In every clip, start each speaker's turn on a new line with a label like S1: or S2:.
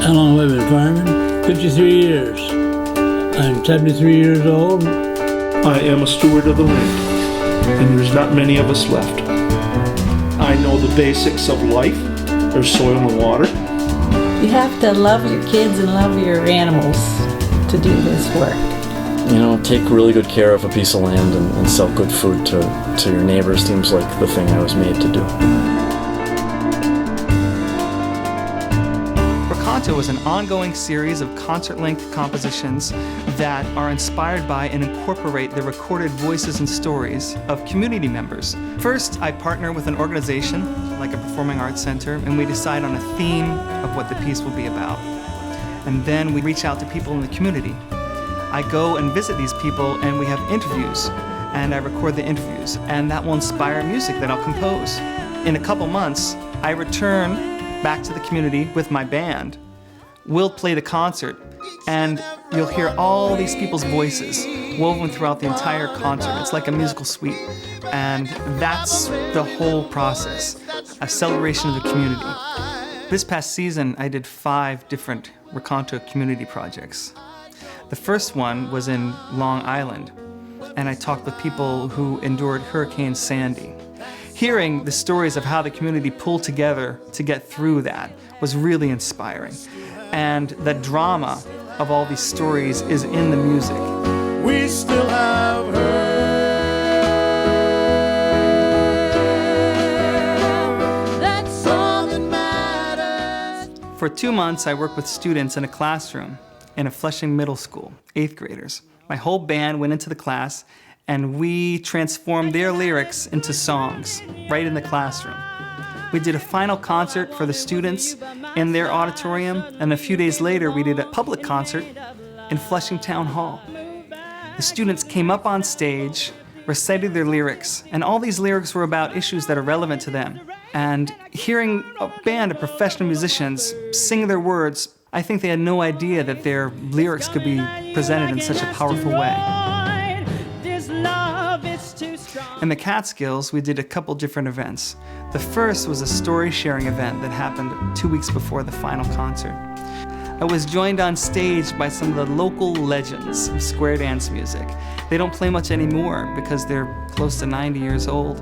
S1: How long have I been farming? 53 years. I'm 73 years old.
S2: I am a steward of the land, and there's not many of us left. I know the basics of life. There's soil and water.
S3: You have to love your kids and love your animals to do this work.
S4: You know, take really good care of a piece of land and sell good food to your neighbors seems like the thing I was made to do.
S5: Rakonto is an ongoing series of concert-length compositions that are inspired by and incorporate the recorded voices and stories of community members. First, I partner with an organization, like a performing arts center, and we decide on a theme of what the piece will be about. And then we reach out to people in the community. I go and visit these people and we have interviews, and I record the interviews, and that will inspire music that I'll compose. In a couple months, I return back to the community with my band. We'll play the concert, and you'll hear all these people's voices woven throughout the entire concert. It's like a musical suite, and that's the whole process, a celebration of the community. This past season, I did 5 different Rakonto community projects. The first one was in Long Island, and I talked with people who endured Hurricane Sandy. Hearing the stories of how the community pulled together to get through that was really inspiring. And the drama of all these stories is in the music.
S6: We still have her. That's all that matters.
S5: For 2 months, I worked with students in a classroom in a Flushing middle school, 8th graders. My whole band went into the class and we transformed their lyrics into songs right in the classroom. We did a final concert for the students in their auditorium, and a few days later we did a public concert in Flushing Town Hall. The students came up on stage, recited their lyrics, and all these lyrics were about issues that are relevant to them. And hearing a band of professional musicians sing their words, I think they had no idea that their lyrics could be presented in such a powerful way. In the Catskills, we did a couple different events. The first was a story-sharing event that happened 2 weeks before the final concert. I was joined on stage by some of the local legends of square dance music. They don't play much anymore because they're close to 90 years old,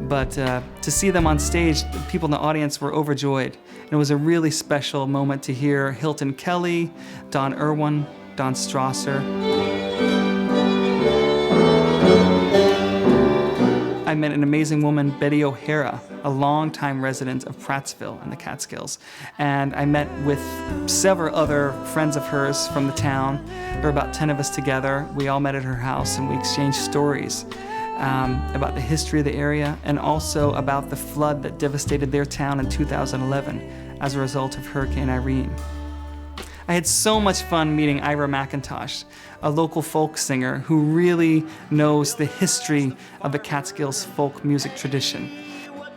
S5: but to see them on stage, the people in the audience were overjoyed. And it was a really special moment to hear Hilton Kelly, Don Irwin, Don Strasser. I met an amazing woman, Betty O'Hara, a longtime resident of Prattsville in the Catskills. And I met with several other friends of hers from the town. There were about 10 of us together. We all met at her house and we exchanged stories about the history of the area and also about the flood that devastated their town in 2011 as a result of Hurricane Irene. I had so much fun meeting Ira McIntosh, a local folk singer who really knows the history of the Catskills folk music tradition.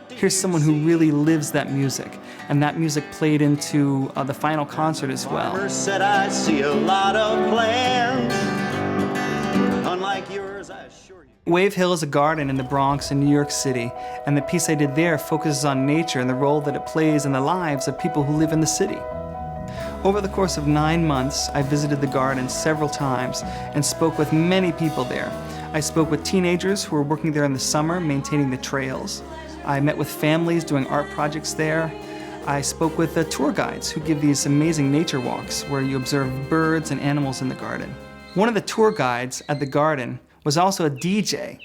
S5: Here's someone who really lives that music, and that music played into the final concert as well.
S7: Farmer said, I see a lot of plans, unlike yours, I assure you.
S5: Wave Hill is a garden in the Bronx in New York City, and the piece I did there focuses on nature and the role that it plays in the lives of people who live in the city. Over the course of 9 months, I visited the garden several times and spoke with many people there. I spoke with teenagers who were working there in the summer, maintaining the trails. I met with families doing art projects there. I spoke with the tour guides who give these amazing nature walks where you observe birds and animals in the garden. One of the tour guides at the garden was also a DJ.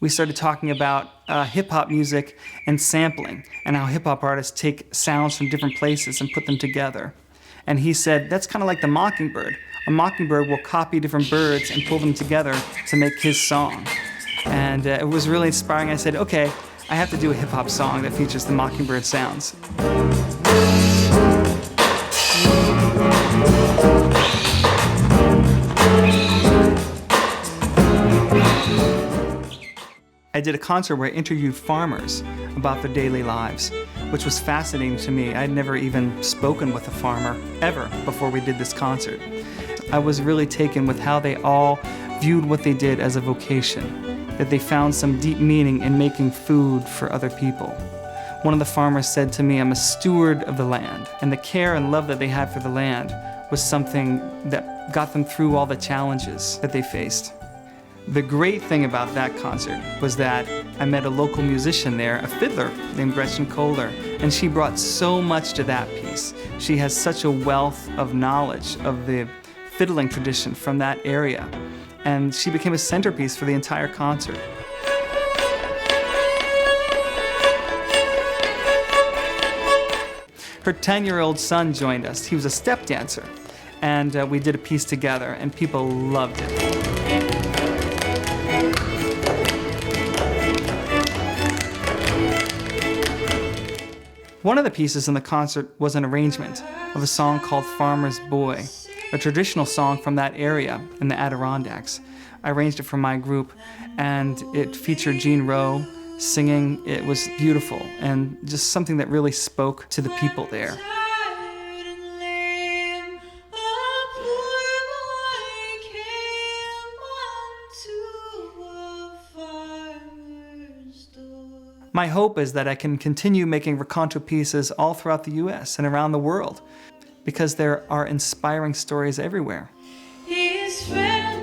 S5: We started talking about hip-hop music and sampling and how hip-hop artists take sounds from different places and put them together. And he said, that's kind of like the mockingbird. A mockingbird will copy different birds and pull them together to make his song. And it was really inspiring. I said, okay, I have to do a hip-hop song that features the mockingbird sounds. I did a concert where I interviewed farmers about their daily lives, which was fascinating to me. I'd never even spoken with a farmer ever before we did this concert. I was really taken with how they all viewed what they did as a vocation, that they found some deep meaning in making food for other people. One of the farmers said to me, "I'm a steward of the land." And the care and love that they had for the land was something that got them through all the challenges that they faced. The great thing about that concert was that I met a local musician there, a fiddler named Gretchen Kohler, and she brought so much to that piece. She has such a wealth of knowledge of the fiddling tradition from that area, and she became a centerpiece for the entire concert. Her 10-year-old son joined us. He was a step dancer, and we did a piece together, and people loved it. One of the pieces in the concert was an arrangement of a song called Farmer's Boy, a traditional song from that area in the Adirondacks. I arranged it for my group, and it featured Jean Rowe singing. It was beautiful and just something that really spoke to the people there. My hope is that I can continue making Rakonto pieces all throughout the U.S. and around the world, because there are inspiring stories everywhere.
S6: His friend